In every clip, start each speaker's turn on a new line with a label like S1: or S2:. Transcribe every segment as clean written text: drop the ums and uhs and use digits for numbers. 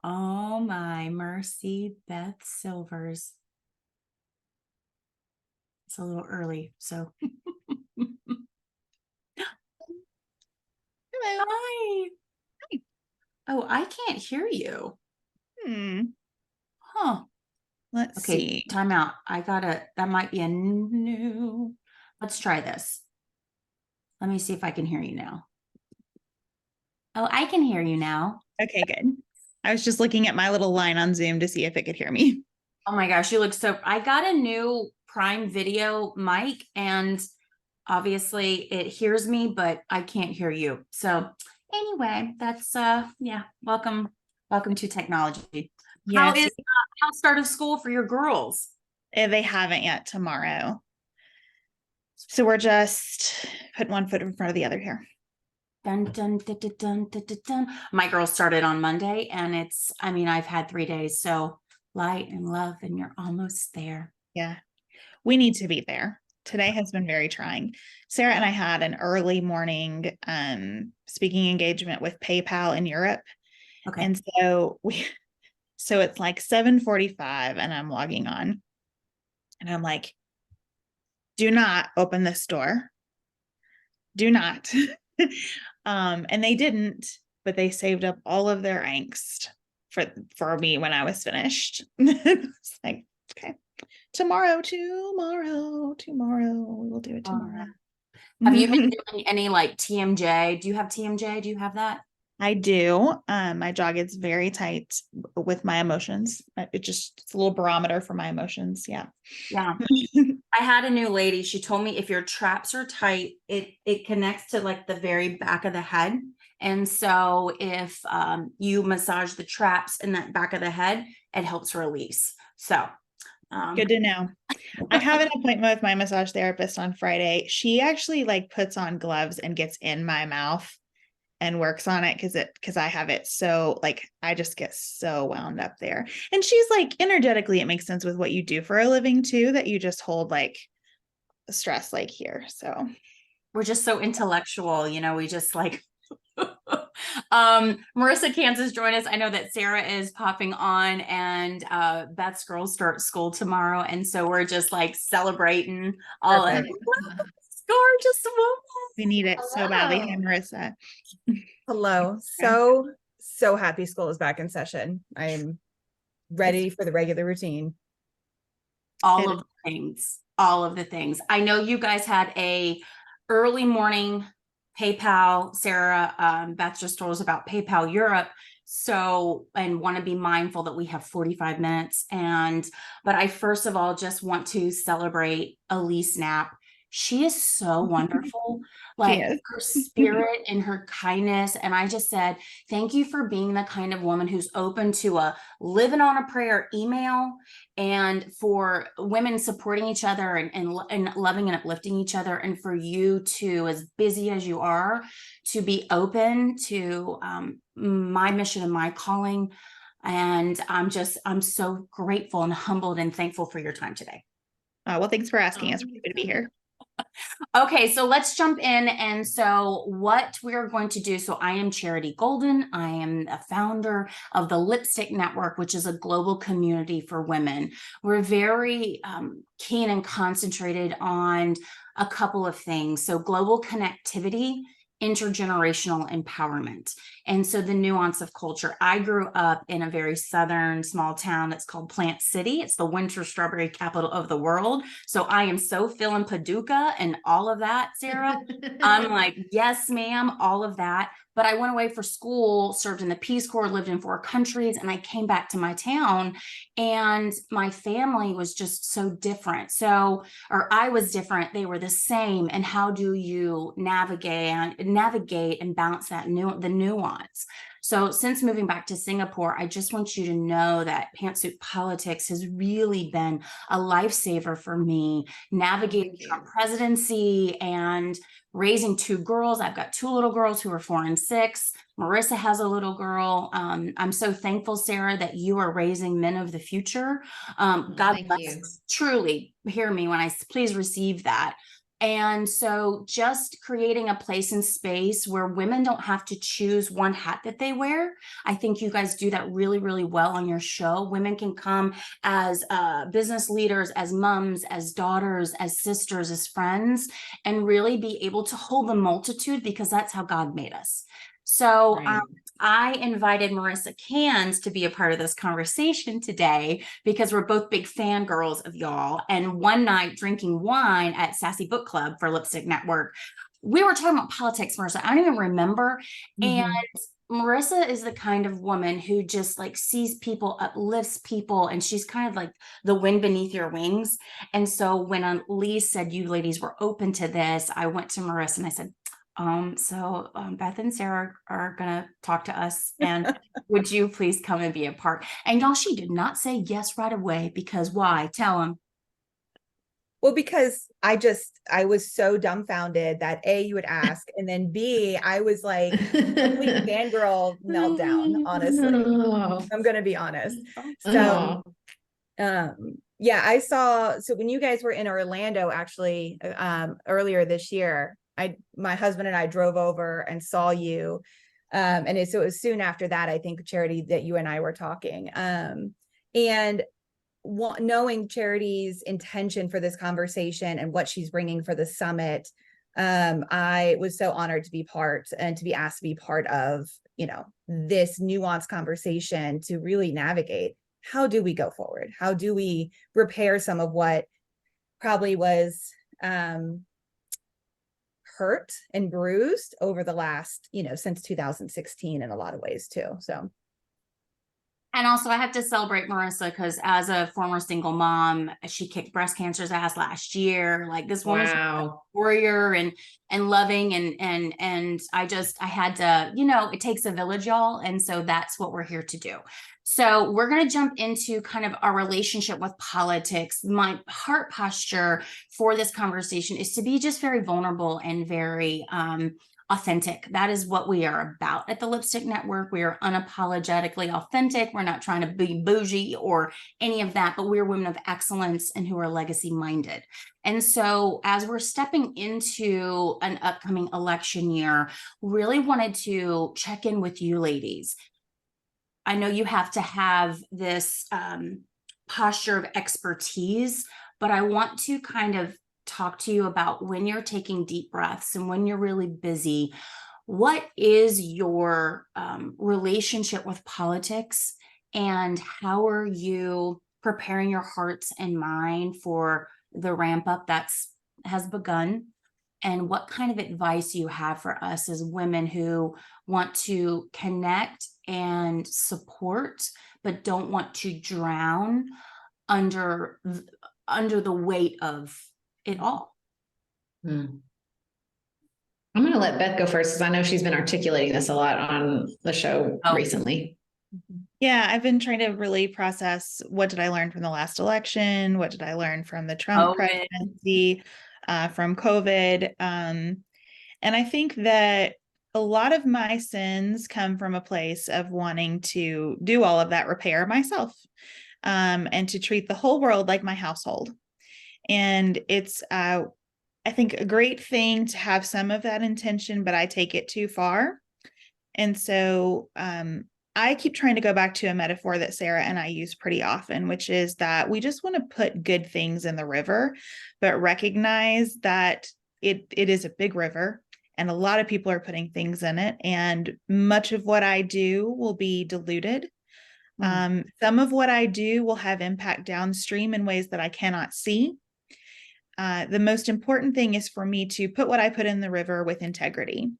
S1: Oh my mercy, Beth Silvers. It's a little early, so.
S2: Hello.
S1: Hi.
S2: Hi.
S1: Oh, I can't hear you. Huh.
S2: Let's
S1: Okay,
S2: see.
S1: time out. That might be let's try this. Let me see if I can hear you now. Oh, I can hear you now.
S2: Okay, good. I was just looking at my little line on Zoom to see if it could hear me.
S1: Oh my gosh, you look I got a new Prime Video mic and obviously it hears me, but I can't hear you. So anyway, that's yeah, welcome to technology. How
S2: Yes,
S1: is how's start of school for your girls?
S2: they haven't yet tomorrow. So we're just putting one foot in front of the other here.
S1: Dun, dun, dun, dun, dun, dun, dun, dun. My girls started on Monday and I've had 3 days, so light and love, and you're almost there.
S2: Yeah, we need to be there. Today has been very trying. Sarah and I had an early morning speaking engagement with PayPal in Europe.
S1: Okay.
S2: And so it's like 7:45 and I'm logging on. And I'm like, do not open this door. Do not. And they didn't, but they saved up all of their angst for me when I was finished. It's like, okay, tomorrow, we'll do it tomorrow.
S1: Have you been doing any like TMJ? Do you have TMJ? Do you have that?
S2: I do. My jaw gets very tight with my emotions. It's a little barometer for my emotions. Yeah.
S1: Yeah. I had a new lady. She told me if your traps are tight, it connects to like the very back of the head. And so if you massage the traps in that back of the head, it helps release. So
S2: Good to know. I have an appointment with my massage therapist on Friday. She actually like puts on gloves and gets in my mouth and works on it because I have it. So like, I just get so wound up there. And she's like, energetically, it makes sense with what you do for a living too, that you just hold like stress like here. So
S1: we're just so intellectual, we just like Marissa Kanz is joining us. I know that Sarah is popping on and Beth's girls start school tomorrow. And so we're just like celebrating all of gorgeous woman.
S2: we need it so badly. Hey, Marissa.
S3: Hello. So happy school is back in session. I am ready for the regular routine.
S1: All of the things. I know you guys had a early morning PayPal. Sarah, Beth just told us about PayPal Europe. So, and want to be mindful that we have 45 minutes. But I first of all just want to celebrate Alise Napp. She is so wonderful, like her spirit and her kindness. And I just said, thank you for being the kind of woman who's open to a living on a prayer email, and for women supporting each other and loving and uplifting each other. And for you to, as busy as you are, to be open to my mission and my calling. And I'm so grateful and humbled and thankful for your time today.
S2: Well, thanks for asking. It's really good to be here.
S1: Okay, so let's jump in. And so what we're going to do, so I am Charity Golden. I am a founder of the Lipstick Network, which is a global community for women. We're very keen and concentrated on a couple of things. So global connectivity, intergenerational empowerment. And so the nuance of culture. I grew up in a very southern small town that's called Plant City. It's the winter strawberry capital of the world. So I am so feeling Paducah and all of that, Sarah. I'm like, yes, ma'am, all of that. But I went away for school, served in the Peace Corps, lived in 4 countries, and I came back to my town and my family was just so different. Or I was different, they were the same. And how do you navigate and balance the nuance? So since moving back to Singapore, I just want you to know that Pantsuit Politics has really been a lifesaver for me, navigating Trump presidency and raising 2 girls. I've got 2 little girls who are 4 and 6. Marissa has a little girl. I'm so thankful, Sarah, that you are raising men of the future. God bless. Truly, hear me when I please receive that. And so just creating a place and space where women don't have to choose one hat that they wear. I think you guys do that really, really well on your show. Women can come as business leaders, as moms, as daughters, as sisters, as friends, and really be able to hold the multitude, because that's how God made us. So
S4: Right.
S1: I invited Marissa Kanz to be a part of this conversation today because we're both big fangirls of y'all. And one night drinking wine at Sassy Book Club for Lipstick Network, we were talking about politics, Marissa. I don't even remember.
S3: Mhm.
S1: And Marissa is the kind of woman who just like sees people, uplifts people, and she's kind of like the wind beneath your wings. And so when Alise said you ladies were open to this, I went to Marissa and I said, Beth and Sarah are gonna talk to us, and would you please come and be a part? And y'all, she did not say yes right away, because why? Tell them.
S3: Well, because I was so dumbfounded that A, you would ask, and then B, I was like complete fangirl meltdown, honestly.
S4: Oh.
S3: I'm gonna be honest.
S4: Oh.
S3: So yeah, I saw, so when you guys were in Orlando, actually, earlier this year, my husband and I drove over and saw you. So it was soon after that, I think, Charity, that you and I were talking. And knowing Charity's intention for this conversation and what she's bringing for the summit, I was so honored to be part and to be asked to be part of, this nuanced conversation to really navigate. How do we go forward? How do we repair some of what probably was, hurt and bruised over the last, since 2016 in a lot of ways too. So.
S1: And also I have to celebrate Marissa, because as a former single mom, she kicked breast cancer's ass last year. Like, this woman's a warrior and loving, and I had to, it takes a village, y'all. And so that's what we're here to do. So we're going to jump into kind of our relationship with politics. My heart posture for this conversation is to be just very vulnerable and very authentic. That is what we are about at the Lipstick Network. We are unapologetically authentic. We're not trying to be bougie or any of that, but we're women of excellence and who are legacy minded. And so as we're stepping into an upcoming election year, really wanted to check in with you ladies. I know you have to have this posture of expertise, but I want to kind of talk to you about when you're taking deep breaths and when you're really busy. What is your relationship with politics, and how are you preparing your hearts and mind for the ramp up has begun? And what kind of advice do you have for us as women who want to connect and support, but don't want to drown under the weight of it all?
S4: I'm going to let Beth go first, because I know she's been articulating this a lot on the show recently.
S2: Yeah, I've been trying to really process, what did I learn from the last election? What did I learn from the Trump presidency, from COVID? And I think that a lot of my sins come from a place of wanting to do all of that repair myself, and to treat the whole world like my household. And it's, I think, a great thing to have some of that intention, but I take it too far. And so I keep trying to go back to a metaphor that Sarah and I use pretty often, which is that we just want to put good things in the river, but recognize that it is a big river and a lot of people are putting things in it. And much of what I do will be diluted. Some of what I do will have impact downstream in ways that I cannot see. The most important thing is for me to put what I put in the river with integrity,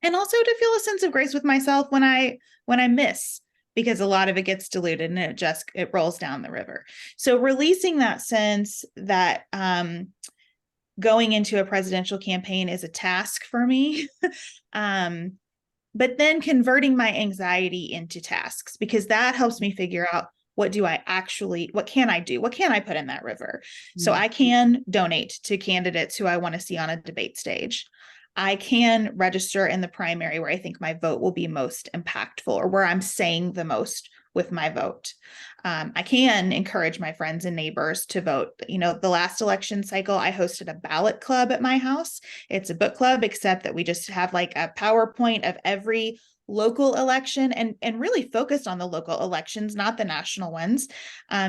S2: and also to feel a sense of grace with myself when I miss, because a lot of it gets diluted and it rolls down the river. So releasing that sense that going into a presidential campaign is a task for me, but then converting my anxiety into tasks, because that helps me figure out, what can I do? What can I put in that river? So I can donate to candidates who I want to see on a debate stage. I can register in the primary where I think my vote will be most impactful, or where I'm saying the most with my vote. I can encourage my friends and neighbors to vote. You know, the last election cycle, I hosted a ballot club at my house. It's a book club, except that we just have like a PowerPoint of every local election and really focused on the local elections, not the national ones,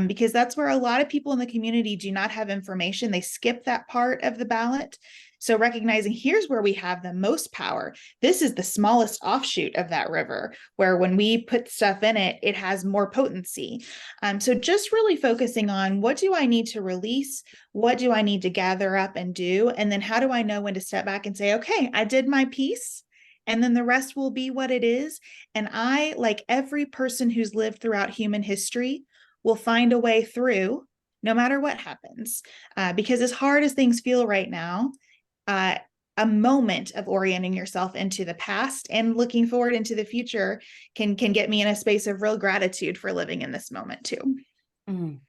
S2: because that's where a lot of people in the community do not have information. They skip that part of the ballot. So recognizing here's where we have the most power. This is the smallest offshoot of that river, where when we put stuff in it, it has more potency. So just really focusing on what do I need to release? What do I need to gather up and do? And then how do I know when to step back and say, okay, I did my piece. And then the rest will be what it is. And I, like every person who's lived throughout human history, will find a way through no matter what happens. Because as hard as things feel right now, a moment of orienting yourself into the past and looking forward into the future can get me in a space of real gratitude for living in this moment too.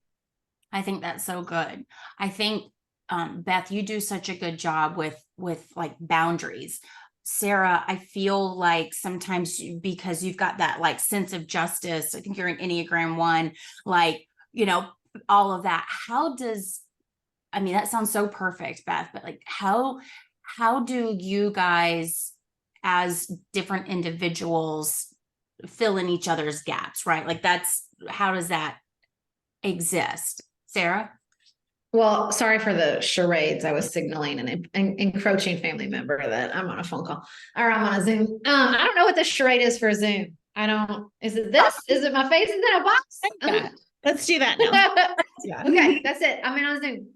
S1: I think that's so good. I think, Beth, you do such a good job with like boundaries. Sarah, I feel like sometimes because you've got that like sense of justice, I think you're an Enneagram 1, like, you know, all of that. I mean, that sounds so perfect, Beth, but like, how do you guys as different individuals fill in each other's gaps, right? Like how does that exist? Sarah?
S4: Well, sorry for the charades. I was signaling an encroaching family member that I'm on a phone call or I'm on a Zoom. I don't know what the charade is for Zoom. Is it this? Is it my face is in a box?
S2: Let's do that now.
S3: Yeah.
S4: Okay, that's it. I'm in on Zoom.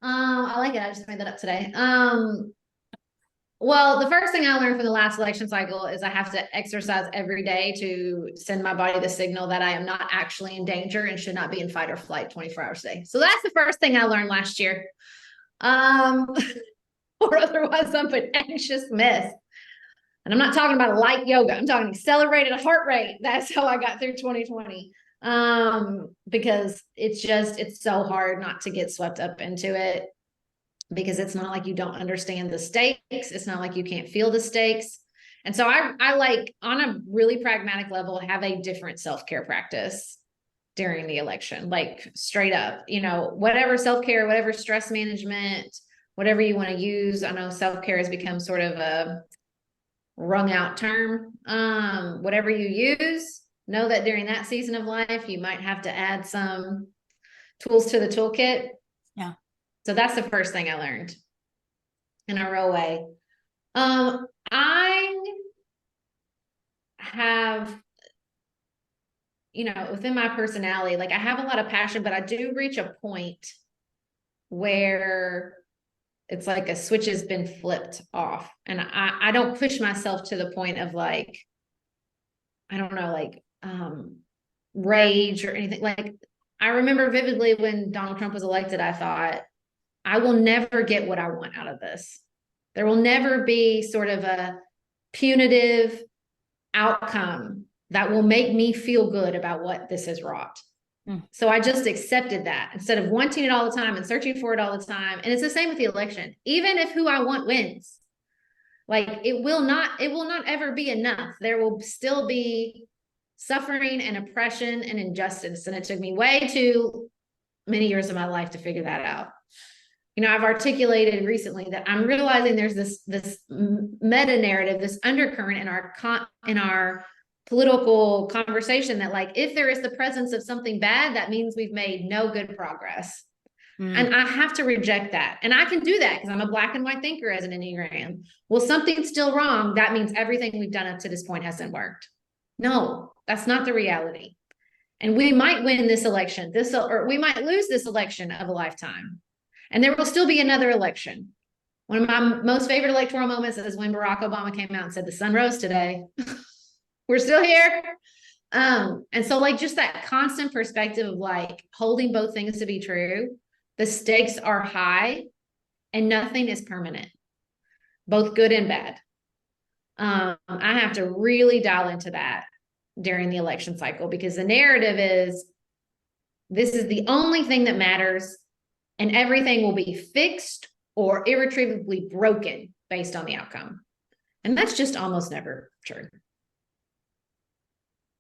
S4: I like it. I just made that up today. Well, the first thing I learned from the last election cycle is I have to exercise every day to send my body the signal that I am not actually in danger and should not be in fight or flight 24 hours a day. So that's the first thing I learned last year. Or otherwise I'm an anxious mess. And I'm not talking about light yoga. I'm talking accelerated heart rate. That's how I got through 2020. Because it's so hard not to get swept up into it. Because it's not like you don't understand the stakes. It's not like you can't feel the stakes. And so I like on a really pragmatic level, have a different self-care practice during the election, like straight up, you know, whatever self-care, whatever stress management, whatever you want to use. I know self-care has become sort of a wrung out term. Whatever you use, know that during that season of life, you might have to add some tools to the toolkit.
S1: Yeah.
S4: So that's the first thing I learned in a real way. I have, you know, within my personality, like I have a lot of passion, but I do reach a point where it's like a switch has been flipped off. And I don't push myself to the point of like, I don't know, like rage or anything. Like I remember vividly when Donald Trump was elected, I thought, I will never get what I want out of this. There will never be sort of a punitive outcome that will make me feel good about what this has wrought. So I just accepted that instead of wanting it all the time and searching for it all the time. And it's the same with the election. Even if who I want wins, like it will not ever be enough. There will still be suffering and oppression and injustice. And it took me way too many years of my life to figure that out. You know, I've articulated recently that I'm realizing there's this meta narrative, this undercurrent in our political conversation that like, if there is the presence of something bad, that means we've made no good progress. And I have to reject that. And I can do that because I'm a black and white thinker as an Enneagram. Well, something's still wrong. That means everything we've done up to this point hasn't worked. No, that's not the reality. And we might win this election, or we might lose this election of a lifetime. And there will still be another election. One of my most favorite electoral moments is when Barack Obama came out and said, the sun rose today. We're still here. And so like just that constant perspective of like holding both things to be true. The stakes are high and nothing is permanent, both good and bad. I have to really dial into that during the election cycle because the narrative is this is the only thing that matters. And everything will be fixed or irretrievably broken based on the outcome. And that's just almost never true.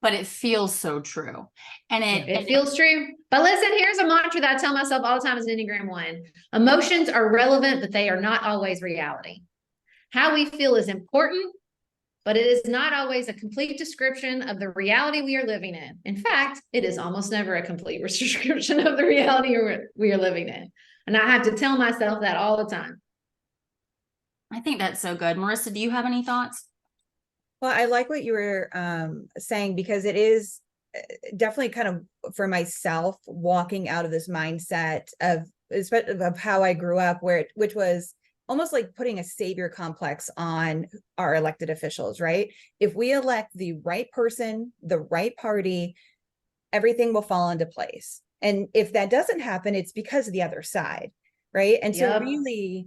S1: but it feels so true. And
S4: It feels true. But listen, here's a mantra that I tell myself all the time as an Enneagram 1. Emotions are relevant, but they are not always reality. How we feel is important, but it is not always a complete description of the reality we are living in. In fact, it is almost never a complete description of the reality we are living in. And I have to tell myself that all the time.
S1: I think that's so good. Marissa, do you have any thoughts?
S3: Well, I like what you were saying, because it is definitely kind of for myself walking out of this mindset of how I grew up, which was almost like putting a savior complex on our elected officials, right? If we elect the right person, the right party, everything will fall into place. And if that doesn't happen, it's because of the other side, right? And so really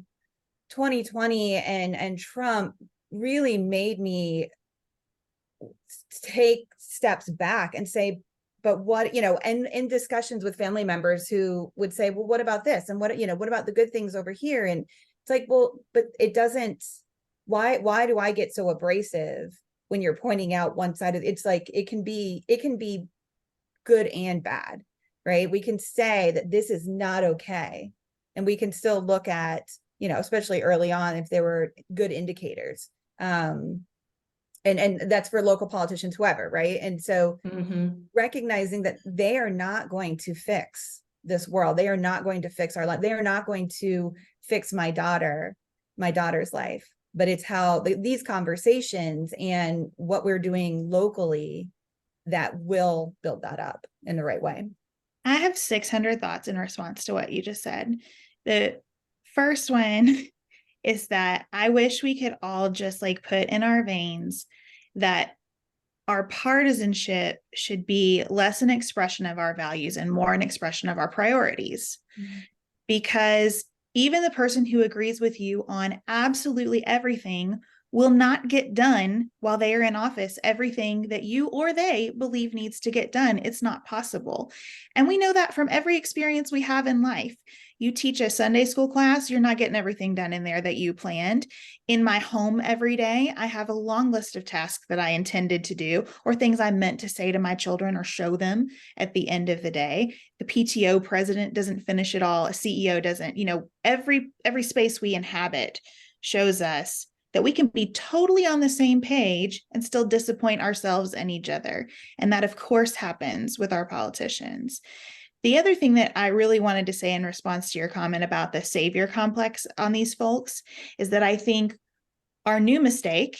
S3: 2020 and Trump really made me take steps back and say, but what, and in discussions with family members who would say, well, what about this? And what about the good things over here? And it's like, well, but it doesn't, why do I get so abrasive when you're pointing out one side of it's like, it can be good and bad, right? We can say that this is not okay. And we can still look at, especially early on, if there were good indicators. And that's for local politicians, whoever, right? And so recognizing that they are not going to fix this world. They are not going to fix our life. They are not going to fix my daughter's life, but it's how these conversations and what we're doing locally that will build that up in the right way.
S2: I have 600 thoughts in response to what you just said. The first one is that I wish we could all just like put in our veins that our partisanship should be less an expression of our values and more an expression of our priorities. Because even the person who agrees with you on absolutely everything will not get done while they are in office everything that you or they believe needs to get done. It's not possible. And we know that from every experience we have in life. You teach a Sunday school class, you're not getting everything done in there that you planned. In my home every day, I have a long list of tasks that I intended to do or things I meant to say to my children or show them at the end of the day. The PTO president doesn't finish it all. A CEO doesn't. Every space we inhabit shows us that we can be totally on the same page and still disappoint ourselves and each other. And that, of course, happens with our politicians. The other thing that I really wanted to say in response to your comment about the savior complex on these folks is that I think our new mistake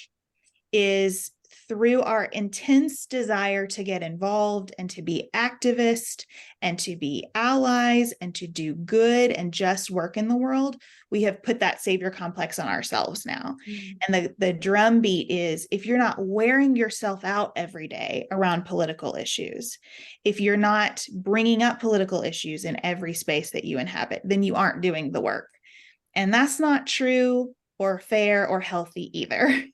S2: is through our intense desire to get involved and to be activists and to be allies and to do good and just work in the world, we have put that savior complex on ourselves now. And the drumbeat is, if you're not wearing yourself out every day around political issues, if you're not bringing up political issues in every space that you inhabit, then you aren't doing the work. And that's not true or fair or healthy either.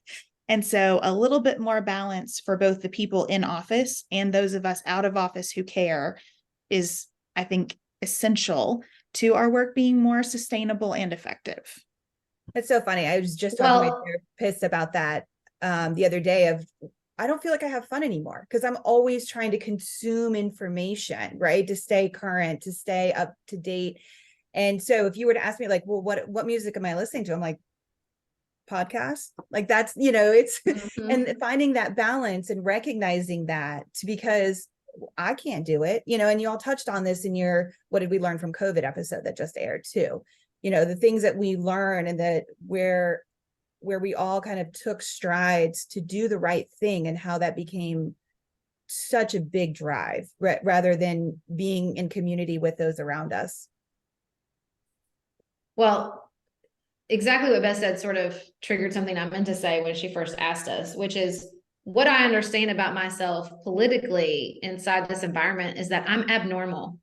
S2: And so a little bit more balance for both the people in office and those of us out of office who care is, I think, essential to our work being more sustainable and effective.
S3: It's so funny. I was just talking to my therapist about that the other day I don't feel like I have fun anymore because I'm always trying to consume information, right? To stay current, to stay up to date. And so if you were to ask me like, well, what music am I listening to? I'm like, podcast, like that's it's and finding that balance and recognizing that, because I can't do it, and you all touched on this in your what did we learn from COVID episode that just aired too, the things that we learn and that where we all kind of took strides to do the right thing and how that became such a big drive rather than being in community with those around us.
S4: Well, exactly what Beth said sort of triggered something I meant to say when she first asked us, which is what I understand about myself politically inside this environment is that I'm abnormal.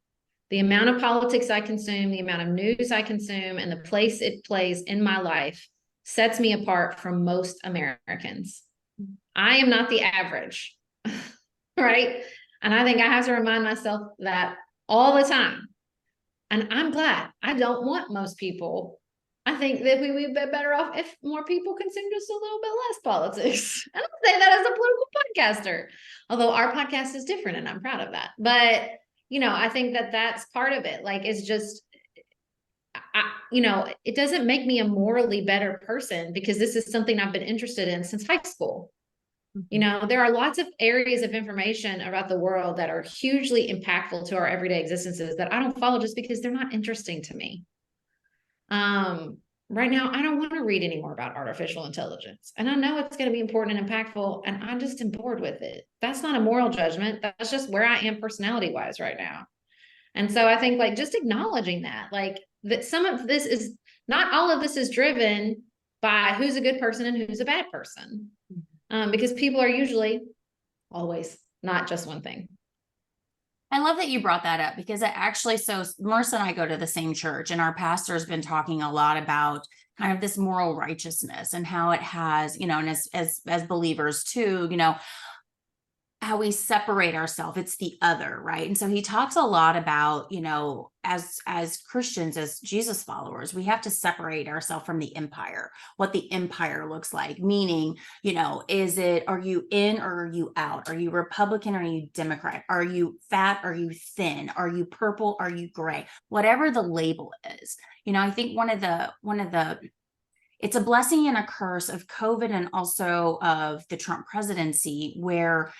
S4: The amount of politics I consume, the amount of news I consume, and the place it plays in my life sets me apart from most Americans. I am not the average, right? And I think I have to remind myself that all the time. And I'm glad. I don't want most people. I think that we would be better off if more people consume just a little bit less politics. I don't say that as a political podcaster, although our podcast is different and I'm proud of that. But, you know, I think that that's part of it. Like, it's just, you know, it doesn't make me a morally better person because this is something I've been interested in since high school. You know, there are lots of areas of information about the world that are hugely impactful to our everyday existences that I don't follow just because they're not interesting to me. Right now, I don't want to read any more about artificial intelligence. And I know it's going to be important and impactful, and I just am bored with it. That's not a moral judgment. That's just where I am personality wise right now. And so I think like just acknowledging that, like that some of this is not all of this is driven by who's a good person and who's a bad person. Because people are usually always not just one thing.
S1: I love that you brought that up because it actually, so Marissa and I go to the same church, and our pastor has been talking a lot about kind of this moral righteousness and how it has, you know, and as believers too, you know, how we separate ourselves. It's the other, right? And so he talks a lot about, you know, as Christians, as Jesus followers, we have to separate ourselves from the empire, what the empire looks like, meaning, you know, are you in or are you out? Are you Republican? Or are you Democrat? Are you fat? Are you thin? Are you purple? Are you gray? Whatever the label is, you know, I think one of the it's a blessing and a curse of COVID and also of the Trump presidency, where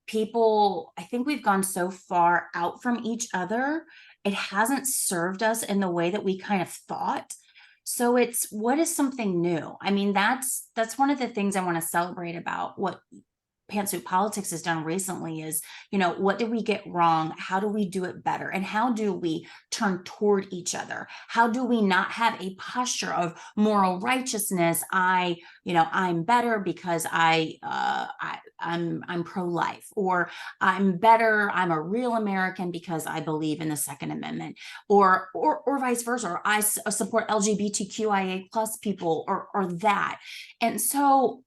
S1: people, I think we've gone so far out from each other, it hasn't served us in the way that we kind of thought. So it's, what is something new? I mean, that's one of the things I want to celebrate about what Pantsuit Politics has done recently is, you know, what did we get wrong? How do we do it better? And how do we turn toward each other? How do we not have a posture of moral righteousness? I'm better because I'm pro-life, or I'm better, I'm a real American because I believe in the Second Amendment, or vice versa, or I support LGBTQIA plus people, or that. And so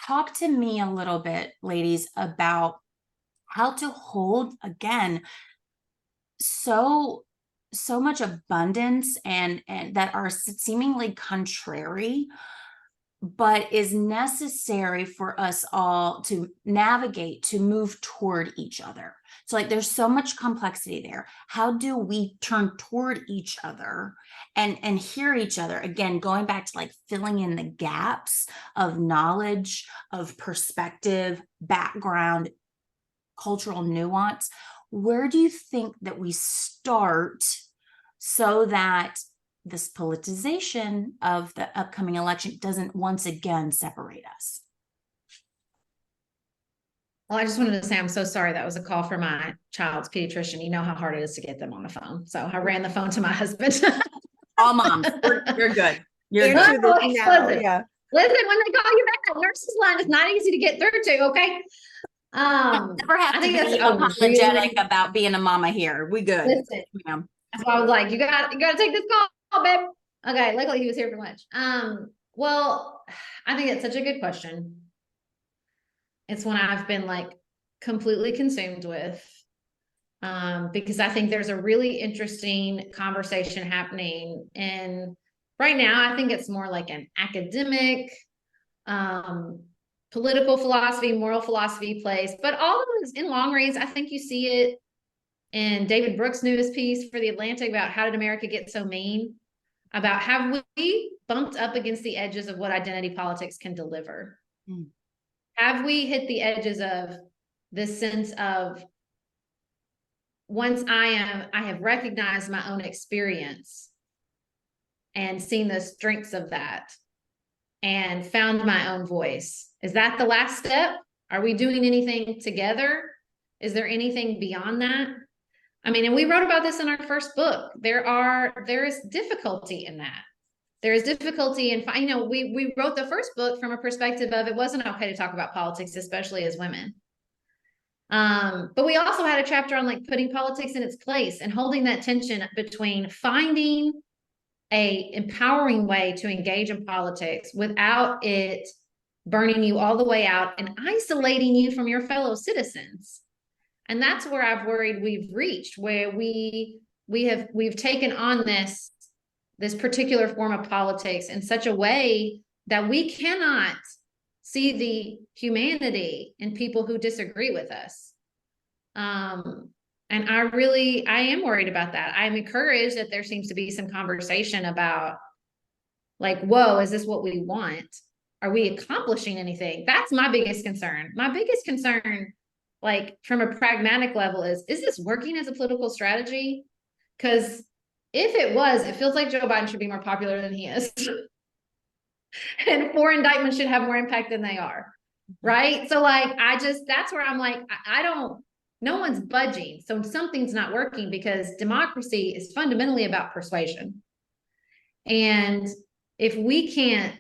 S1: talk to me a little bit, ladies, about how to hold, again, so much abundance and that are seemingly contrary, but is necessary for us all to navigate, to move toward each other. So like there's so much complexity there. How do we turn toward each other and hear each other? Again, going back to like filling in the gaps of knowledge, of perspective, background, cultural nuance. Where do you think that we start so that this politicization of the upcoming election doesn't once again separate us?
S4: Well, I just wanted to say, I'm so sorry. That was a call for my child's pediatrician. You know how hard it is to get them on the phone. So I ran the phone to my husband.
S1: All moms, you're good. You're
S3: Answer
S1: good.
S3: this now. Yeah.
S4: Listen, when they call you back, that nurse's line is not easy to get through to. Okay.
S1: Never have
S4: I
S1: to
S4: think
S1: be
S4: that's
S1: apologetic about being a mama here. We good.
S4: Listen,
S1: Yeah.
S4: that's why I was like, you got to take this call, babe. Okay. Luckily he was here for lunch. Well, I think it's such a good question. It's one I've been like completely consumed with, because I think there's a really interesting conversation happening. And right now, I think it's more like an academic, political philosophy, moral philosophy place. But all of this in long reads, I think you see it in David Brooks' newest piece for The Atlantic about how did America get so mean? About have we bumped up against the edges of what identity politics can deliver? Mm. Have we hit the edges of this sense of once I have recognized my own experience and seen the strengths of that and found my own voice? Is that the last step? Are we doing anything together? Is there anything beyond that? I mean, and we wrote about this in our first book. There is difficulty in that. There is difficulty in, you know, we wrote the first book from a perspective of it wasn't okay to talk about politics, especially as women. But we also had a chapter on like putting politics in its place and holding that tension between finding a empowering way to engage in politics without it burning you all the way out and isolating you from your fellow citizens. And that's where I've worried we've reached, where we've taken on this particular form of politics in such a way that we cannot see the humanity in people who disagree with us. And I am worried about that. I'm encouraged that there seems to be some conversation about like, whoa, is this what we want? Are we accomplishing anything? That's my biggest concern. My biggest concern, like from a pragmatic level, is this working as a political strategy? Because if it was, it feels like Joe Biden should be more popular than he is. And 4 indictments should have more impact than they are. Right. So like, that's where I'm like, no one's budging. So something's not working, because democracy is fundamentally about persuasion. And if we can't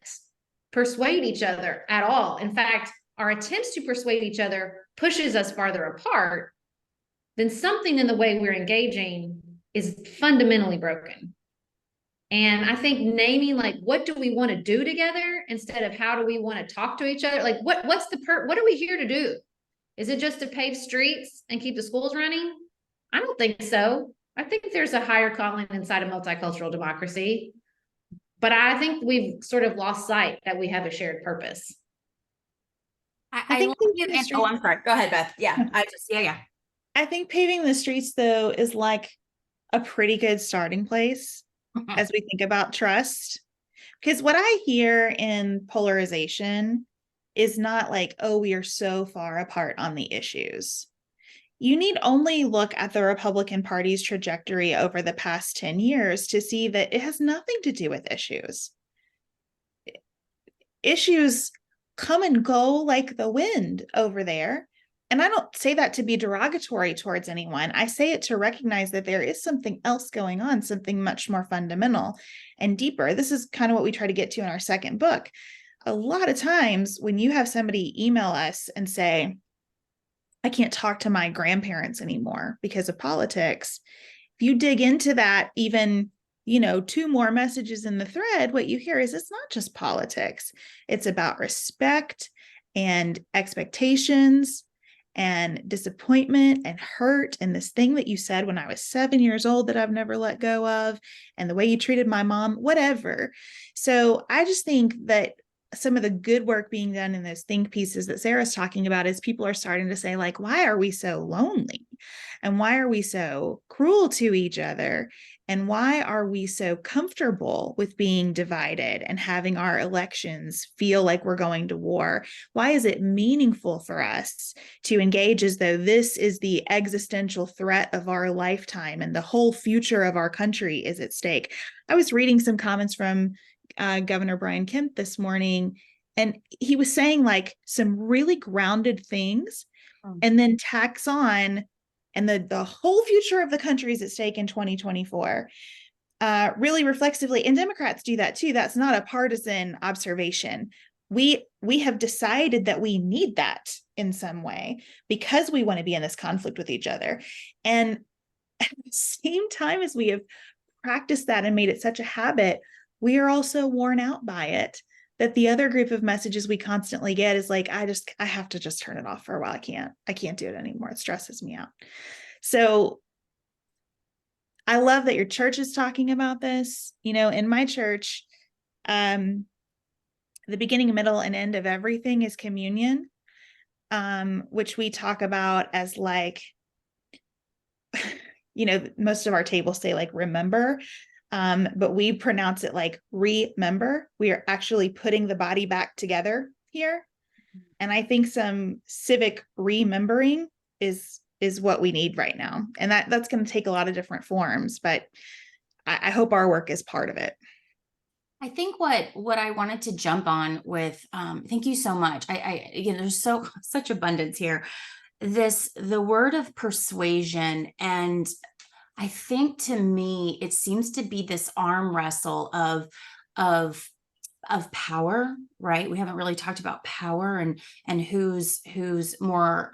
S4: persuade each other at all, in fact, our attempts to persuade each other pushes us farther apart, then something in the way we're engaging is fundamentally broken. And I think naming, like, what do we want to do together instead of how do we want to talk to each other? Like, what are we here to do? Is it just to pave streets and keep the schools running? I don't think so. I think there's a higher calling inside of multicultural democracy. But I think we've sort of lost sight that we have a shared purpose.
S1: I think I'm sorry. Go ahead, Beth. Yeah, yeah.
S2: I think paving the streets, though, is like a pretty good starting place as we think about trust. Because what I hear in polarization is not like, oh, we are so far apart on the issues. You need only look at the Republican Party's trajectory over the past 10 years to see that it has nothing to do with issues. Issues come and go like the wind over there. And I don't say that to be derogatory towards anyone. I say it to recognize that there is something else going on, something much more fundamental and deeper. This is kind of what we try to get to in our second book. A lot of times when you have somebody email us and say, I can't talk to my grandparents anymore because of politics. If you dig into that, even, 2 more messages in the thread, what you hear is it's not just politics. It's about respect and expectations and disappointment and hurt and this thing that you said when I was 7 years old that I've never let go of, and the way you treated my mom, whatever. So I just think that some of the good work being done in those think pieces that Sarah's talking about is people are starting to say, like, why are we so lonely? And why are we so cruel to each other? And why are we so comfortable with being divided and having our elections feel like we're going to war? Why is it meaningful for us to engage as though this is the existential threat of our lifetime and the whole future of our country is at stake? I was reading some comments from Governor Brian Kemp this morning, and he was saying like some really grounded things, and then tacks on, and the whole future of the country is at stake in 2024, really reflexively. And Democrats do that too. That's not a partisan observation. We have decided that we need that in some way because we want to be in this conflict with each other. And at the same time as we have practiced that and made it such a habit, we are also worn out by it, that the other group of messages we constantly get is like, I have to just turn it off for a while. I can't do it anymore. It stresses me out. So I love that your church is talking about this. In my church, the beginning, middle, and end of everything is communion, which we talk about as like, most of our tables say like, remember. But we pronounce it like remember. We are actually putting the body back together here. And I think some civic remembering is what we need right now. And that's going to take a lot of different forms, but I hope our work is part of it.
S1: I think what I wanted to jump on with, thank you so much. There's such abundance here. The word of persuasion, and I think to me, it seems to be this arm wrestle of power, right? We haven't really talked about power and who's more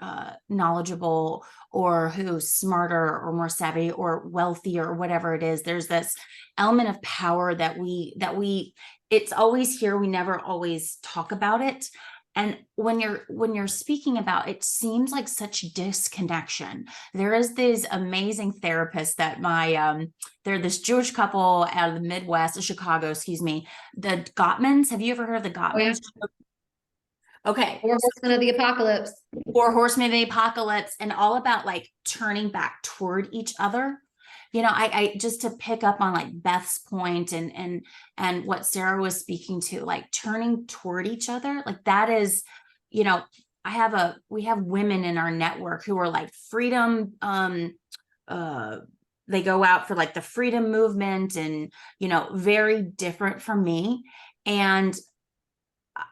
S1: knowledgeable, or who's smarter or more savvy or wealthier or whatever it is. There's this element of power that we it's always here. We never always talk about it. And when you're speaking about, it seems like such disconnection. There is these amazing therapists that they're this Jewish couple out of the Midwest of Chicago, the Gottmans. Have you ever heard of the Gottmans?
S4: Oh,
S1: Okay.
S4: Or Horsemen of the Apocalypse.
S1: Or Horsemen of the Apocalypse, and all about like turning back toward each other. I just to pick up on like Beth's point and what Sarah was speaking to, like turning toward each other, like that is, we have women in our network who are like freedom, they go out for like the freedom movement and, very different from me. And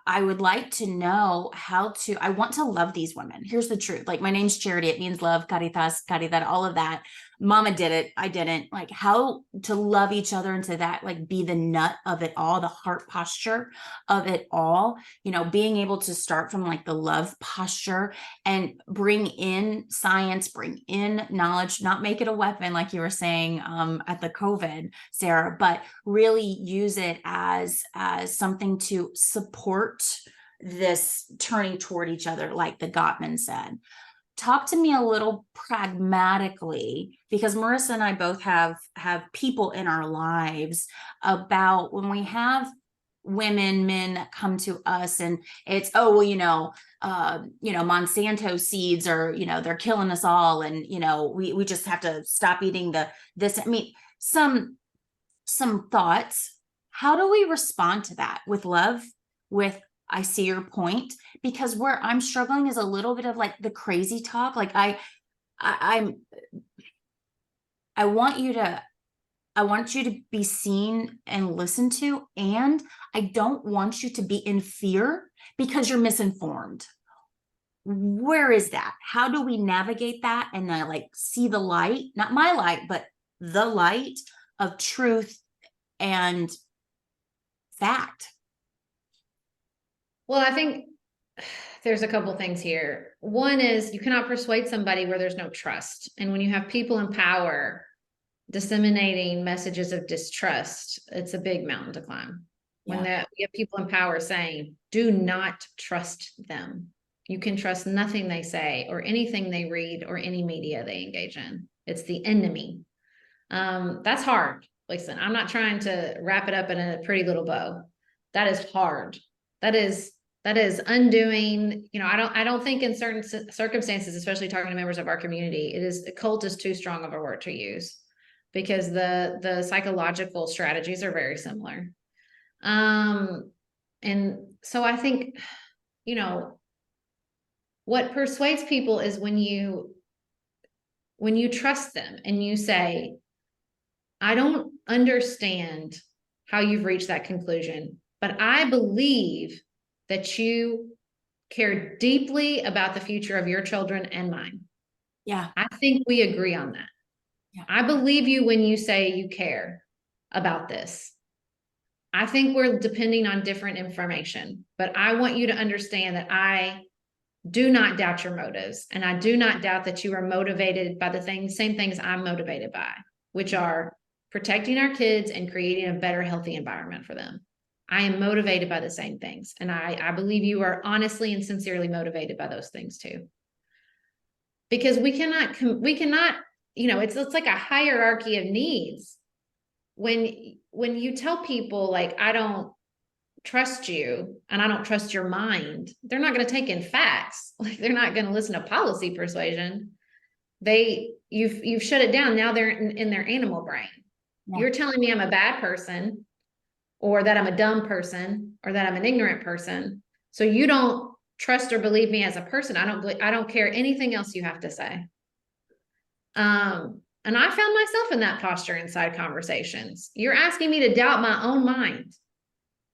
S1: I would like to know I want to love these women. Here's the truth. Like, my name's Charity. It means love, caritas, caridad, all of that. Mama did it. I didn't. Like, how to love each other and to that, like, be the nut of it all, the heart posture of it all, being able to start from like the love posture and bring in science, bring in knowledge, not make it a weapon, like you were saying at the COVID, Sarah, but really use it as something to support this turning toward each other, like the Gottman said. Talk to me a little pragmatically, because Marissa and I both have people in our lives, about when we have men that come to us and it's, Monsanto seeds are, they're killing us all. And, we just have to stop eating this. I mean, some thoughts. How do we respond to that with love, with I see your point? Because where I'm struggling is a little bit of like the crazy talk. Like I want you to be seen and listened to, and I don't want you to be in fear because you're misinformed. Where is that? How do we navigate that and like see the light, not my light, but the light of truth and fact?
S4: Well, I think there's a couple things here. One is you cannot persuade somebody where there's no trust. And when you have people in power disseminating messages of distrust, it's a big mountain to climb. When you have people in power saying, do not trust them. You can trust nothing they say or anything they read or any media they engage in. It's the enemy. That's hard. Listen, I'm not trying to wrap it up in a pretty little bow. That is hard. That is undoing, I don't think in certain circumstances, especially talking to members of our community, cult is too strong of a word to use, because the psychological strategies are very similar. And so I think, what persuades people is when you trust them and you say, I don't understand how you've reached that conclusion, but I believe that you care deeply about the future of your children and mine.
S1: Yeah.
S4: I think we agree on that. Yeah. I believe you when you say you care about this. I think we're depending on different information, but I want you to understand that I do not doubt your motives. And I do not doubt that you are motivated by the same things I'm motivated by, which are protecting our kids and creating a better, healthy environment for them. I am motivated by the same things. And I believe you are honestly and sincerely motivated by those things too. Because we cannot, it's like a hierarchy of needs. When you tell people like, I don't trust you and I don't trust your mind, they're not going to take in facts. Like, they're not going to listen to policy persuasion. You've shut it down. Now they're in their animal brain. Yeah. You're telling me I'm a bad person, or that I'm a dumb person, or that I'm an ignorant person. So you don't trust or believe me as a person. I don't care anything else you have to say. And I found myself in that posture inside conversations. You're asking me to doubt my own mind.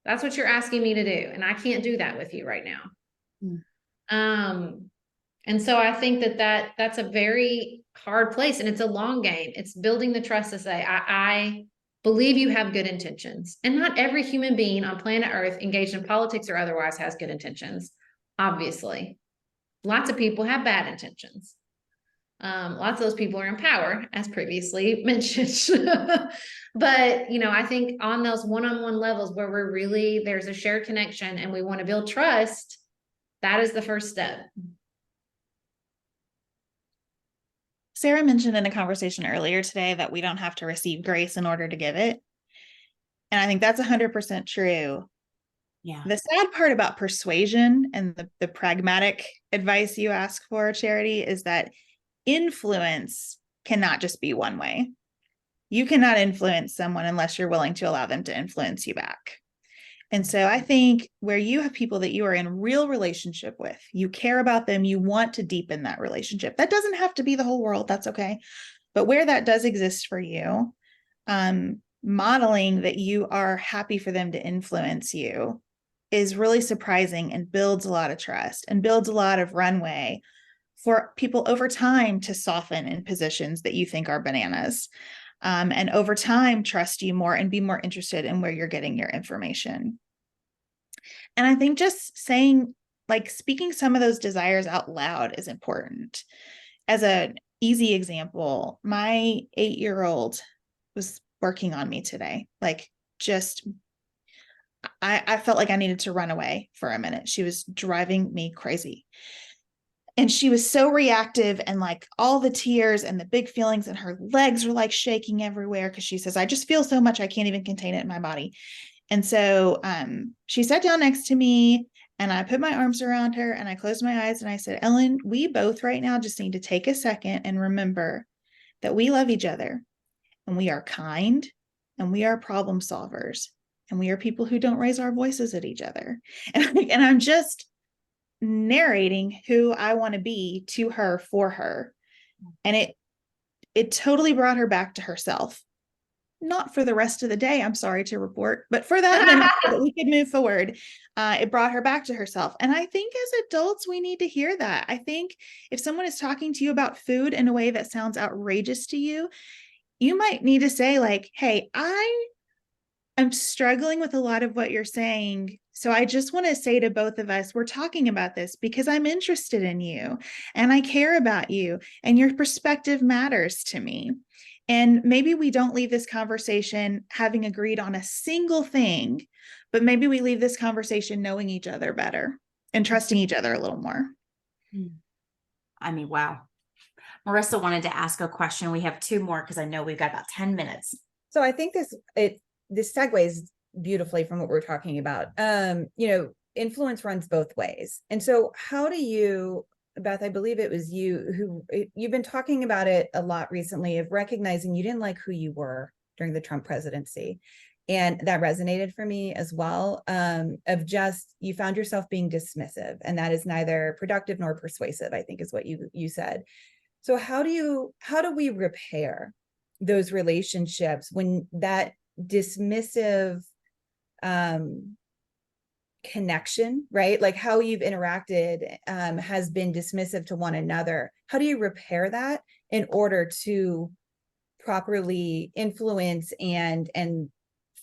S4: That's what you're asking me to do. And I can't do that with you right now. And so I think that's a very hard place, and it's a long game. It's building the trust to say, I believe you have good intentions. And not every human being on planet Earth engaged in politics or otherwise has good intentions. Obviously, lots of people have bad intentions. Lots of those people are in power, as previously mentioned. But, I think on those one-on-one levels where there's a shared connection and we want to build trust, that is the first step.
S2: Sarah mentioned in a conversation earlier today that we don't have to receive grace in order to give it. And I think that's 100% true.
S1: Yeah.
S2: The sad part about persuasion and the pragmatic advice you ask for, Charity, is that influence cannot just be one way. You cannot influence someone unless you're willing to allow them to influence you back. And so I think where you have people that you are in real relationship with, you care about them, you want to deepen that relationship. That doesn't have to be the whole world. That's okay. But where that does exist for you, modeling that you are happy for them to influence you is really surprising and builds a lot of trust and builds a lot of runway for people over time to soften in positions that you think are bananas. And over time, trust you more and be more interested in where you're getting your information. And I think just saying, like, speaking some of those desires out loud is important. As an easy example, my 8-year-old was working on me today. Like, just, I felt like I needed to run away for a minute. She was driving me crazy. And she was so reactive, and like all the tears and the big feelings, and her legs were like shaking everywhere because she says, I just feel so much, I can't even contain it in my body. And so she sat down next to me, and I put my arms around her, and I closed my eyes, and I said, Ellen, we both right now just need to take a second and remember that we love each other, and we are kind, and we are problem solvers, and we are people who don't raise our voices at each other. And I'm just narrating who I want to be to her for her. And it totally brought her back to herself. Not for the rest of the day, I'm sorry to report, but for that minute that we could move forward, it brought her back to herself. And I think as adults, we need to hear that. I think if someone is talking to you about food in a way that sounds outrageous to you, you might need to say like, hey, I'm struggling with a lot of what you're saying. So I just want to say to both of us, we're talking about this because I'm interested in you and I care about you and your perspective matters to me. And maybe we don't leave this conversation having agreed on a single thing, but maybe we leave this conversation knowing each other better and trusting each other a little more.
S1: I mean, wow. Marissa wanted to ask a question. We have 2 more because I know we've got about 10 minutes.
S3: So I think this segues beautifully from what we're talking about. Influence runs both ways. And so how do you, Beth, I believe it was you've been talking about it a lot recently, of recognizing you didn't like who you were during the Trump presidency. And that resonated for me as well, of just, you found yourself being dismissive, and that is neither productive nor persuasive, I think is what you said. So how do we repair those relationships when that dismissive connection, right? Like how you've interacted has been dismissive to one another. How do you repair that in order to properly influence and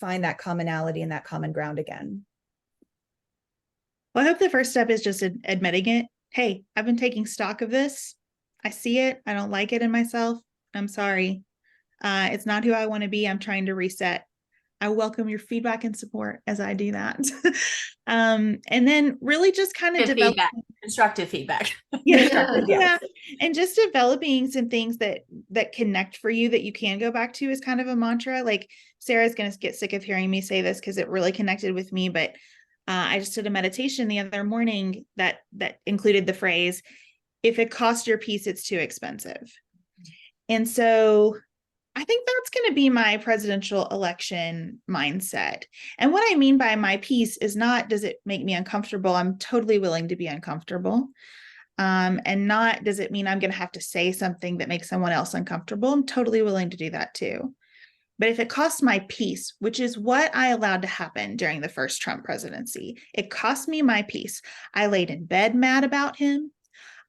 S3: find that commonality and that common ground again?
S2: Well, I hope the first step is just admitting it. Hey, I've been taking stock of this. I see it. I don't like it in myself. I'm sorry. It's not who I want to be. I'm trying to reset. I welcome your feedback and support as I do that. And then really just kind of develop
S1: constructive feedback.
S2: Yeah. And just developing some things that connect for you that you can go back to is kind of a mantra. Like Sarah's going to get sick of hearing me say this because it really connected with me. But I just did a meditation the other morning that included the phrase, if it costs your peace, it's too expensive. And so I think that's going to be my presidential election mindset. And what I mean by my peace is not, does it make me uncomfortable? I'm totally willing to be uncomfortable. And not, does it mean I'm going to have to say something that makes someone else uncomfortable? I'm totally willing to do that too. But if it costs my peace, which is what I allowed to happen during the first Trump presidency, it cost me my peace. I laid in bed mad about him.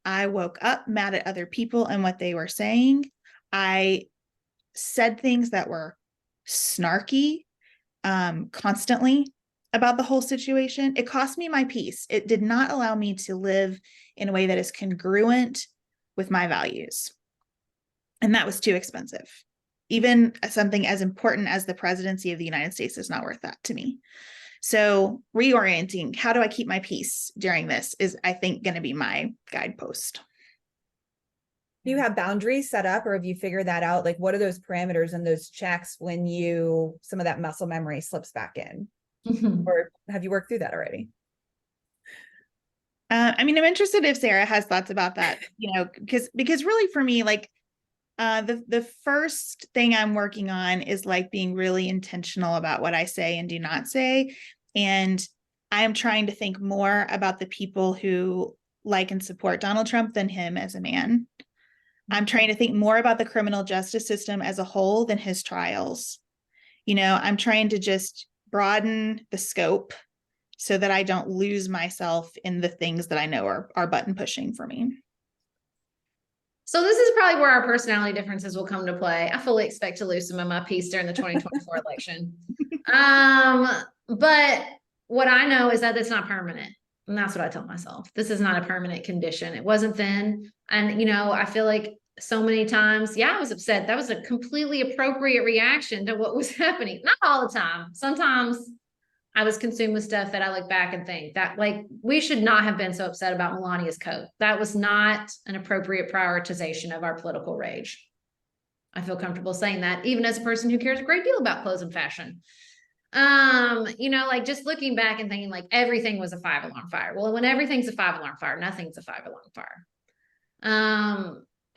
S2: I woke up mad at other people and what they were saying. I said things that were snarky constantly about the whole situation. It cost me my peace. It did not allow me to live in a way that is congruent with my values. And that was too expensive. Even something as important as the presidency of the United States is not worth that to me. So reorienting, how do I keep my peace during this is, I think, going to be my guidepost.
S3: Do you have boundaries set up, or have you figured that out? Like, what are those parameters and those checks when some of that muscle memory slips back in? Or have you worked through that already?
S2: I mean, I'm interested if Sarah has thoughts about that, because really for me, like, the first thing I'm working on is like being really intentional about what I say and do not say. And I'm trying to think more about the people who like and support Donald Trump than him as a man. I'm trying to think more about the criminal justice system as a whole than his trials. I'm trying to just broaden the scope so that I don't lose myself in the things that I know are button pushing for me.
S4: So this is probably where our personality differences will come to play. I fully expect to lose some of my peace during the 2024 election. But what I know is that it's not permanent. And that's what I tell myself. This is not a permanent condition. It wasn't then. And, I feel like so many times, I was upset. That was a completely appropriate reaction to what was happening. Not all the time. Sometimes I was consumed with stuff that I look back and think that, like, we should not have been so upset about Melania's coat. That was not an appropriate prioritization of our political rage. I feel comfortable saying that, even as a person who cares a great deal about clothes and fashion. Like, just looking back and thinking like everything was a 5-alarm fire. Well, when everything's a 5-alarm fire, nothing's a 5-alarm fire.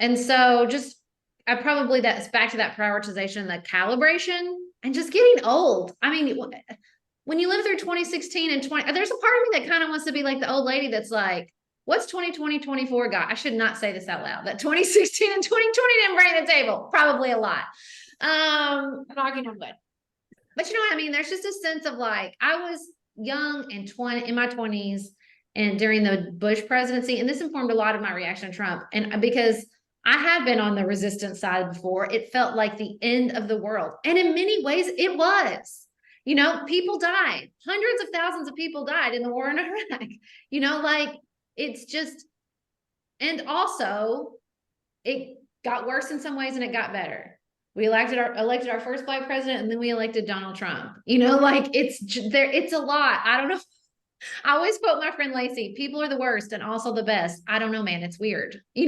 S4: And so that's back to that prioritization, the calibration, and just getting old. I mean, when you live through 2016 and 20, there's a part of me that kind of wants to be like the old lady that's like, what's 2020, 24 got? I should not say this out loud. That 2016 and 2020 didn't bring to the table. Probably a lot. I'm arguing on good. But you know what I mean? There's just a sense of like, I was young and in my 20s and during the Bush presidency, and this informed a lot of my reaction to Trump. And because I had been on the resistance side before, it felt like the end of the world. And in many ways it was. People died. Hundreds of thousands of people died in the war in Iraq. It's just, and also it got worse in some ways and it got better. We elected our first Black president, and then we elected Donald Trump. It's a lot. I don't know. I always quote my friend Lacey, people are the worst and also the best. I don't know, man. It's weird. I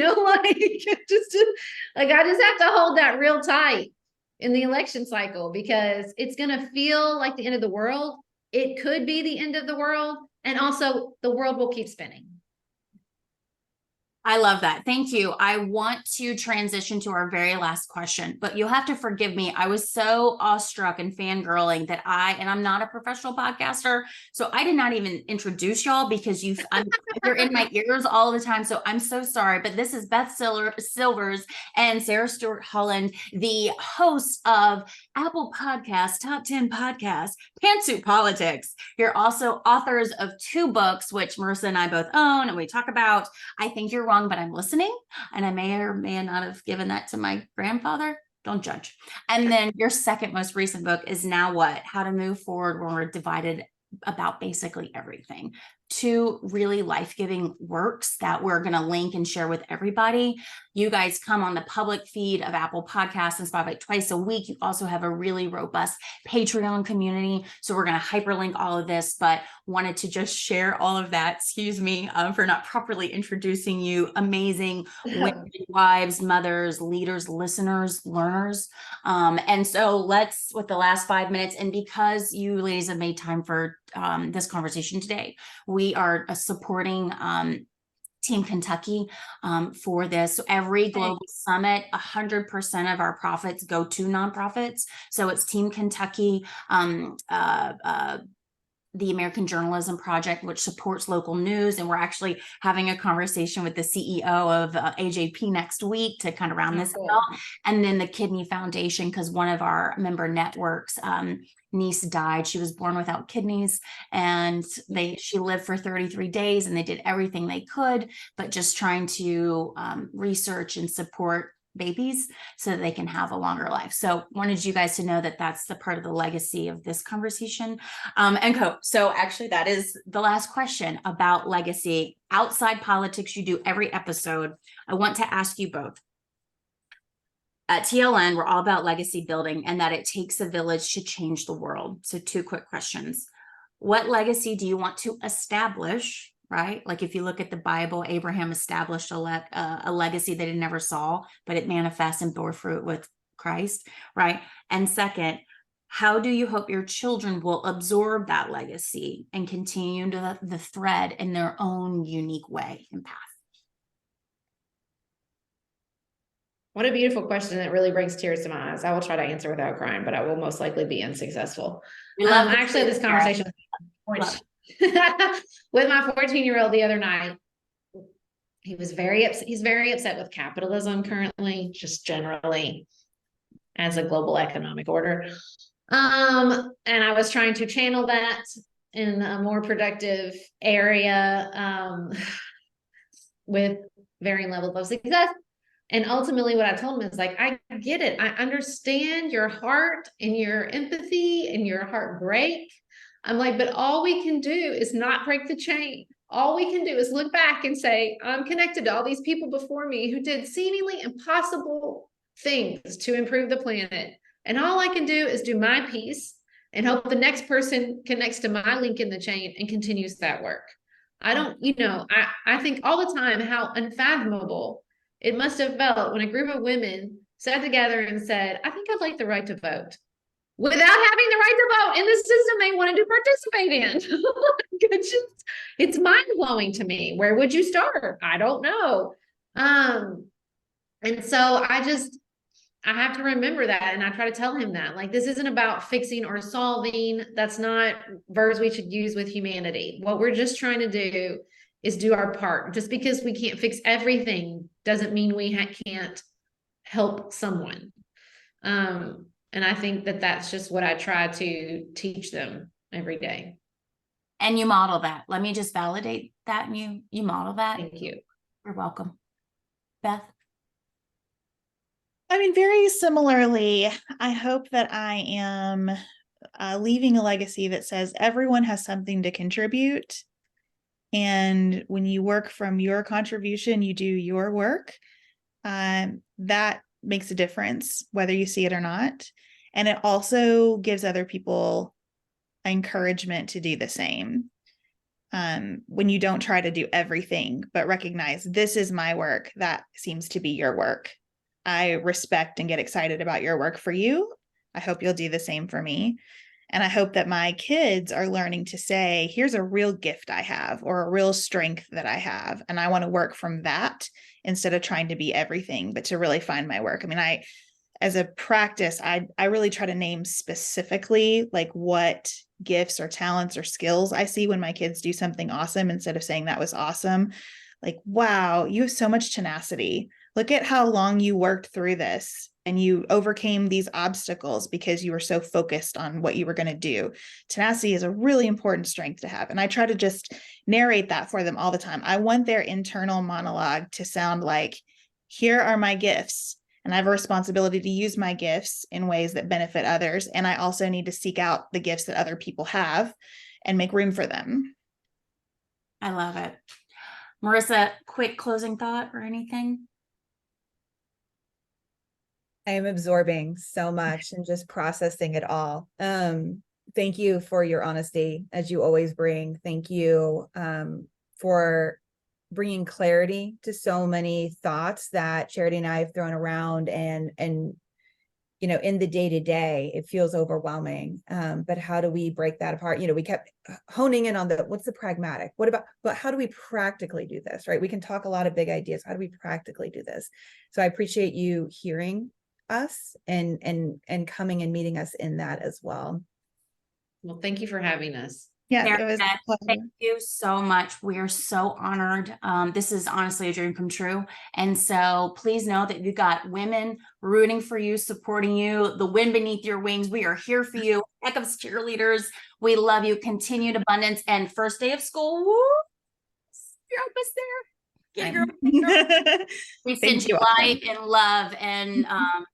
S4: just have to hold that real tight in the election cycle, because it's going to feel like the end of the world. It could be the end of the world. And also the world will keep spinning.
S1: I love that. Thank you. I want to transition to our very last question, but you'll have to forgive me. I was so awestruck and fangirling that I'm not a professional podcaster, so I did not even introduce y'all because you're in my ears all the time. So I'm so sorry, but this is Beth Silvers and Sarah Stewart Holland, the host of Apple Podcasts, Top 10 Podcasts, Pantsuit Politics. You're also authors of 2 books, which Marissa and I both own, and we talk about. I think you're wrong, but I'm listening, and I may or may not have given that to my grandfather. Don't judge. And then your second most recent book is Now What? How to Move Forward When We're Divided About Basically Everything. 2 really life-giving works that we're going to link and share with everybody. You guys come on the public feed of Apple Podcasts and Spotify twice a week. You also have a really robust Patreon community. So we're going to hyperlink all of this, but wanted to just share all of that. Excuse me for not properly introducing you. Amazing women, wives, mothers, leaders, listeners, learners. And so let's, with the last 5 minutes, and because you ladies have made time for this conversation today, we are supporting Team Kentucky for this. So every global summit, 100% of our profits go to nonprofits. So it's Team Kentucky, the American Journalism Project, which supports local news. And we're actually having a conversation with the CEO of AJP next week to kind of round this out. And then the Kidney Foundation, because one of our member networks, niece died. She was born without kidneys, and she lived for 33 days, and they did everything they could, but just trying to research and support babies so that they can have a longer life. So wanted you guys to know that that's the part of the legacy of this conversation. So actually that is the last question about legacy. Outside politics, you do every episode. I want to ask you both. At TLN, we're all about legacy building and that it takes a village to change the world. So 2 quick questions. What legacy do you want to establish, right? Like if you look at the Bible, Abraham established a legacy that he never saw, but it manifests and bore fruit with Christ, right? And second, How do you hope your children will absorb that legacy and continue to the thread in their own unique way and path?
S4: What a beautiful question that really brings tears to my eyes. I will try to answer without crying, but I will most likely be unsuccessful.
S1: We love
S4: I actually had this conversation with my 14-year-old the other night. He's very upset with capitalism currently, just generally as a global economic order. And I was trying to channel that in a more productive area, with varying levels of success. And ultimately what I told him is like, I get it. I understand your heart and your empathy and your heartbreak. I'm like, but all we can do is not break the chain. All we can do is look back and say, I'm connected to all these people before me who did seemingly impossible things to improve the planet. And all I can do is do my piece and hope the next person connects to my link in the chain and continues that work. I don't, I think all the time how unfathomable it must have felt when a group of women sat together and said, I think I'd like the right to vote, without having the right to vote in the system they wanted to participate in. It's mind-blowing to me. Where would you start? I don't know. And so I have to remember that. And I try to tell him that, like, this isn't about fixing or solving. That's not verbs we should use with humanity. What we're just trying to do is do our part. Just because we can't fix everything doesn't mean we can't help someone. And I think that that's just what I try to teach them every day.
S1: And you model that. Let me just validate that. And you model that.
S4: Thank you.
S1: You're welcome. Beth?
S2: I mean, very similarly, I hope that I am leaving a legacy that says everyone has something to contribute. And when you work from your contribution, you do your work. That makes a difference, whether you see it or not. And it also gives other people encouragement to do the same. When you don't try to do everything, but recognize this is my work, that seems to be your work. I respect and get excited about your work for you. I hope you'll do the same for me. And I hope that my kids are learning to say, here's a real gift I have, or a real strength that I have. And I want to work from that instead of trying to be everything, but to really find my work. I mean, as a practice, I really try to name specifically like what gifts or talents or skills I see when my kids do something awesome, instead of saying that was awesome. Like, wow, you have so much tenacity. Look at how long you worked through this and you overcame these obstacles because you were so focused on what you were going to do. Tenacity is a really important strength to have. And I try to just narrate that for them all the time. I want their internal monologue to sound like, here are my gifts. And I have a responsibility to use my gifts in ways that benefit others. And I also need to seek out the gifts that other people have and make room for them.
S1: I love it. Marissa, quick closing thought or anything?
S3: I am absorbing so much and just processing it all. Thank you for your honesty, as you always bring. Thank you for bringing clarity to so many thoughts that Charity and I have thrown around, and you know, in the day-to-day, it feels overwhelming. But how do we break that apart? You know, we kept honing in on what's the pragmatic, but how do we practically do this, right? We can talk a lot of big ideas. How do we practically do this? So I appreciate you hearing us and coming and meeting us in that as well.
S4: Well, thank you for having us.
S2: Yeah,
S1: Sarah,
S2: it was a pleasure.
S1: thank you so much. We are so honored. This is honestly a dream come true. And so please know that you got women rooting for you, supporting you, the wind beneath your wings. We are here for you. Heck of cheerleaders. We love you. Continued abundance. And first day of school, woo, you're almost there. Get your we send you light and love and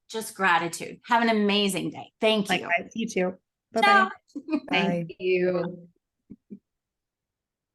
S1: just gratitude. Have an amazing day. Thank you.
S2: Likewise, you too. Bye-bye.
S1: Ciao.
S3: Bye.
S4: Thank you.